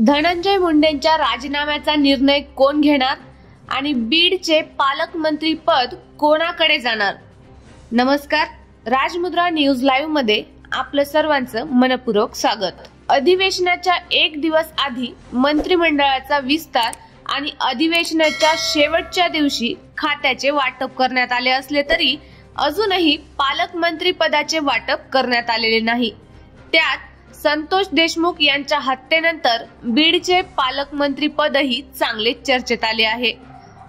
धनंजय मुंडेंच्या राजीनाम्याचा निर्णय कोण घेणार आणि बीडचे पालकमंत्री पद कोणाकडे जाणार? नमस्कार, राजमुद्रा न्यूज लाईव्ह मध्ये आपलं सर्वांचं मनपूर्वक स्वागत। अधिवेशनाच्या एक दिवस आधी मंत्रिमंडळाचा विस्तार आणि अधिवेशनाच्या शेवटच्या दिवशी खात्याचे वाटप करण्यात आले असले तरी अजूनही पालकमंत्री पदाचे वाटप करण्यात आलेले नाही। त्यात संतोष देशमुख यांच्या हत्येनंतर बीडचे पालकमंत्री पदही चांगले चर्चेत आले आहे।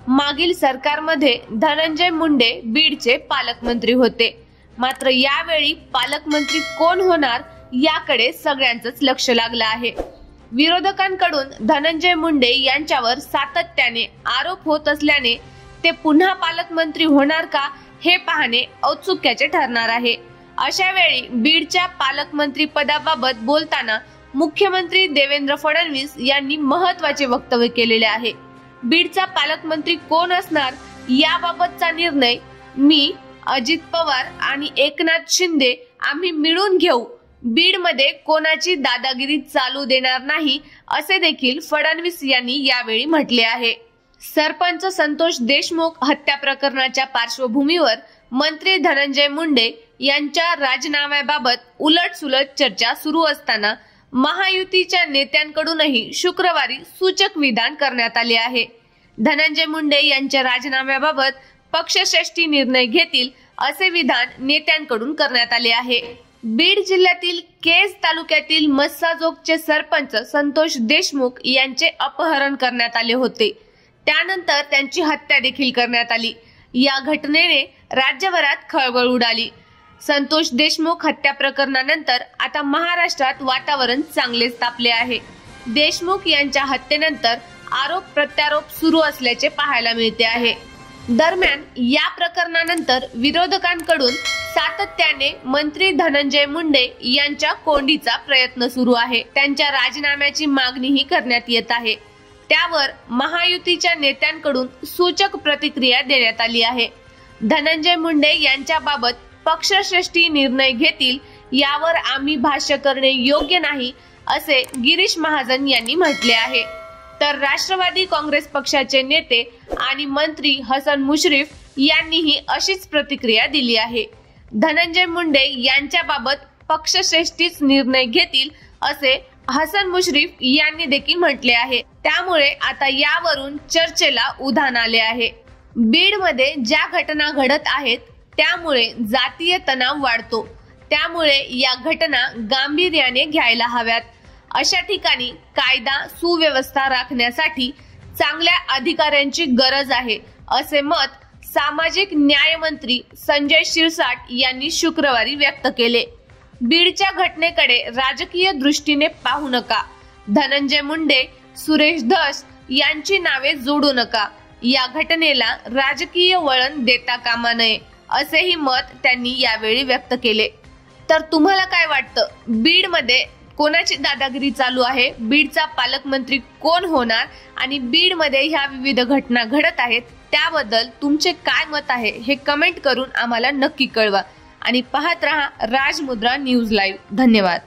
मागील सरकारमध्ये धनंजय मुंडे बीडचे पालकमंत्री होते, मात्र यावेळी पालकमंत्री कोण होणार याकडे सगळ्यांचंच लक्ष लागलं आहे। विरोधकांकडून धनंजय मुंडे यांच्यावर सातत्याने आरोप होत असल्याने ते पुन्हा पालकमंत्री होणार का हे पाहणे औत्सुक्याचे ठरणार आहे। अशा वेळी बीडच्या पालकमंत्री पदाबाबत बोलताना मुख्यमंत्री देवेंद्र फडणवीस यांनी महत्त्वाचे वक्तव्य केलेले आहे। बीडचा पालकमंत्री कोण असणार याबाबतचा निर्णय मी, अजित पवार आणि एकनाथ शिंदे आम्ही मिळून घेऊ। बीडमध्ये कोणाची दादागिरी चालू देणार नाही असे देखील फडणवीस यांनी यावेळी म्हटले आहे। सरपंच संतोष देशमुख हत्या प्रकरणाच्या पार्श्वभूमीवर मंत्री धनंजय मुंडे यांच्या राजीनाम्याबाबत उलटसुलट चर्चा सुरू असताना महायुतीच्या नेत्यांकडूनही शुक्रवारी सूचक विधान करण्यात आले आहे। धनंजय मुंडे यांच्या राजीनाम्याबाबत पक्षश्रेष्ठी निर्णय घेतील असे विधान नेत्यांकडून करण्यात आले आहे। बीड जिल्ह्यातील केज तालुक्यातील मस्साजोगचे सरपंच संतोष देशमुख यांचे अपहरण करण्यात आले होते, त्यानंतर त्यांची हत्या देखील करण्यात आली। या घटनेने राज्यभरात खळबळ उडाली। संतोष देशमुख हत्या प्रकरणानंतर आता महाराष्ट्रात वातावरण चांगलेच तापले आहे। देशमुख यांच्या हत्येनंतर आरोप प्रत्यारोप सुरू असल्याचे पाहायला मिळते आहे। दरम्यान या प्रकरणानंतर विरोधकांकडून सातत्याने मंत्री धनंजय मुंडे यांच्या कोंडीचा प्रयत्न सुरू आहे। त्यांच्या राजीनाम्याची मागणीही करण्यात येत आहे। त्यावर महायुतीच्या नेत्यांकडून सूचक प्रतिक्रिया देण्यात आली आहे। धनंजय मुंडे यांच्याबाबत पक्षश्रेष्ठी निर्णय घेतील यावर आम्ही भाष्य करणे योग्य नाही असे गिरीश महाजन यांनी म्हटले आहे। तर राष्ट्रवादी काँग्रेस पक्षाचे नेते आणि मंत्री हसन मुश्रीफ यांनीही अशीच प्रतिक्रिया दिली आहे। धनंजय मुंडे यांच्याबाबत पक्षश्रेष्ठीच निर्णय घेतील असे हसन मुश्रीफ यांनी देखील म्हटले आहे। त्यामुळे आता यावरून चर्चेला उधाण आले आहे। बीडमध्ये ज्या घटना घडत आहेत त्यामुळे जातीय तणाव वाढतो, त्यामुळे या घटना गांभीर्याने घ्यायला हव्यात। अशा ठिकाणी कायदा सुव्यवस्था राखण्यासाठी चांगल्या अधिकाऱ्यांची गरज आहे असे मत सामाजिक न्याय मंत्री संजय शिरसाट यांनी शुक्रवारी व्यक्त केले। बीडच्या घटनेकडे राजकीय दृष्टीने पाहू नका, धनंजय मुंडे, सुरेश धस यांची नावे जोडू नका, या घटनेला राजकीय वळण देता कामा नये असेही मत त्यांनी यावेळी व्यक्त केले। तर तुम्हाला काय वाटतं, बीडमध्ये कोणाची दादागिरी चालू आहे, बीडचा पालकमंत्री कोण होणार आणि बीडमध्ये ह्या विविध घटना घडत आहेत त्याबद्दल तुमचे काय मत आहे हे कमेंट करून आम्हाला नक्की कळवा आणि पाहत रहा राजमुद्रा न्यूज लाईव्ह। धन्यवाद।